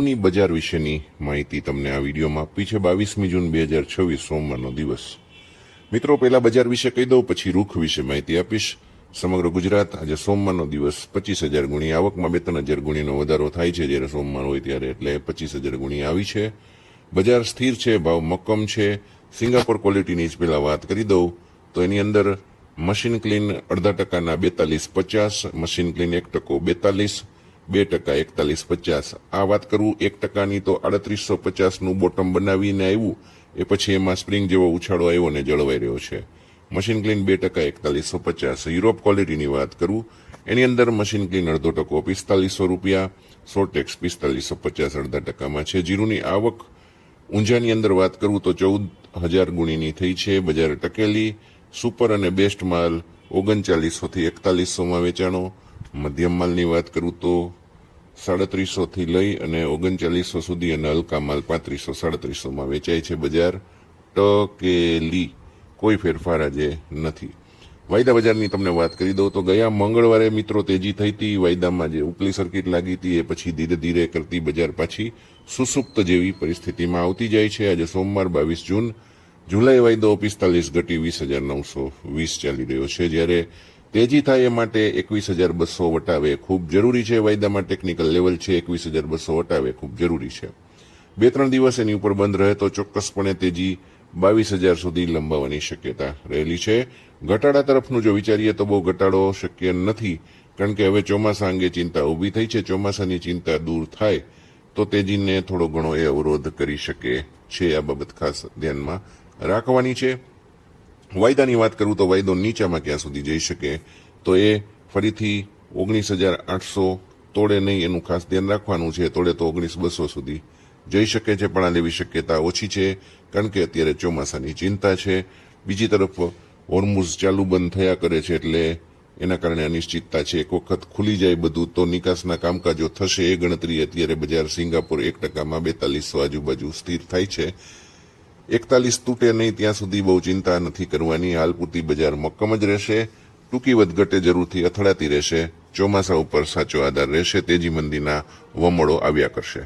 ની બજાર વિશેની માહિતી તમને આ વિડીયોમાં આપી છે। 22મી જૂન 2026 સોમવારનો દિવસ। મિત્રો, પહેલા બજાર વિશે કહી દઉં, પછી રૂખ વિશે માહિતી આપીશ। સમગ્ર ગુજરાત આજે સોમવારનો દિવસ 25,000 ગુણી આવકમાં 2-3,000 ગુણીનો વધારો થાય છે જ્યારે સોમવાર હોય ત્યારે, એટલે 25,000 ગુણી આવી છે। બજાર સ્થિર છે, ભાવ મક્કમ છે। સિંગાપોર ક્વોલિટીની જ પહેલા વાત કરી દઉં તો એની અંદર મશીન ક્લીન 0.5% 42.50, મશીન ક્લીન 1% 42, 2% 41.50। આ વાત કરું 1%ની તો 3850નું બોટમ બનાવીને આવ્યું, એ પછી એમાં સ્પ્રિંગ જેવો ઉછાળો આવ્યો ને જળવાઈ રહ્યો છે। Machine clean 2% 4150। યુરોપ ક્વોલિટીની વાત કરું, એની અંદર મશીન ક્લીન 0.5% 4500 રૂપિયા, સોર્ટેક્સ 4550 0.5%માં છે। જીરુની આવક ઊંઝાની અંદર વાત કરું તો 14,000 ગુણીની થઈ છે। બજાર ટકેલી। સુપર અને બેસ્ટ માલ 3900 થી 4100માં વેચાણો। મધ્યમ માલની વાત કરું તો 350 થી લઈ અને 3900 સુધી, અને હલકા માલ 3500-3700માં વેચાય છે। બજાર ટકેલી, કોઈ ફેરફાર આજે નથી। વાયદા બજારની તમને વાત કરી દઉં તો ગયા મંગળવારે મિત્રો તેજી થઈ હતી। વાયદામાં જે ઉપલી સર્કિટ લાગી હતી એ પછી ધીરે ધીરે કરતી બજાર પાછી સુસુપ્ત જેવી પરિસ્થિતિમાં આવતી જાય છે। આજે સોમવાર 22 જૂન, જુલાઈ વાયદો 45 ઘટી 20,920 ચાલી રહ્યો છે। જ્યારે તેજી થાય એ માટે 21,200 વટાવે ખૂબ જરૂરી છે। વાયદામાં ટેકનિકલ લેવલ છે, 21,200 વટાવે ખૂબ જરૂરી છે। 2-3 દિવસ એની ઉપર બંધ રહે તો ચોક્કસપણે તેજી 22,000 સુધી લંબાવવાની શક્યતા રહેલી છે। ઘટાડા તરફનું જો વિચારીએ તો બહુ ઘટાડો શક્ય નથી, કારણ કે હવે ચોમાસા અંગે ચિંતા ઊભી થઈ છે। ચોમાસાની ચિંતા દૂર થાય તો તેજીને થોડો ઘણો એ અવરોધ કરી શકે છે। આ બાબત ખાસ ધ્યાનમાં રાખવાની છે। વાયદાની વાત કરું તો વાયદો નીચામાં ક્યાં સુધી જઈ શકે તો એ ફરીથી 19,800 તોડે નહીં, એનું ખાસ ધ્યાન રાખવાનું છે। તોડે તો 19,200 સુધી જઈ શકે છે, પણ આ લેવી શક્યતા ઓછી છે, કારણ કે અત્યારે ચોમાસાની ચિંતા છે। બીજી તરફ હોર્મુઝ ચાલુ બંધ થયા કરે છે, એટલે એના કારણે અનિશ્ચિતતા છે। એક વખત ખુલી જાય બધું તો નિકાસના કામકાજો થશે એ ગણતરી અત્યારે બજાર સિંગાપુર 1%માં 4200 આજુબાજુ સ્થિર થાય છે। 41 તૂટે નહીં ત્યાં સુધી બહુ ચિંતા નથી કરવાની। હાલ પૂરતી બજાર મક્કમ જ રહેશે। ટૂંકી વધઘટે જરૂરથી અથડાતી રહેશે। ચોમાસા ઉપર સાચો આધાર રહેશે। તેજી મંદીના વમળો આવ્યા કરશે।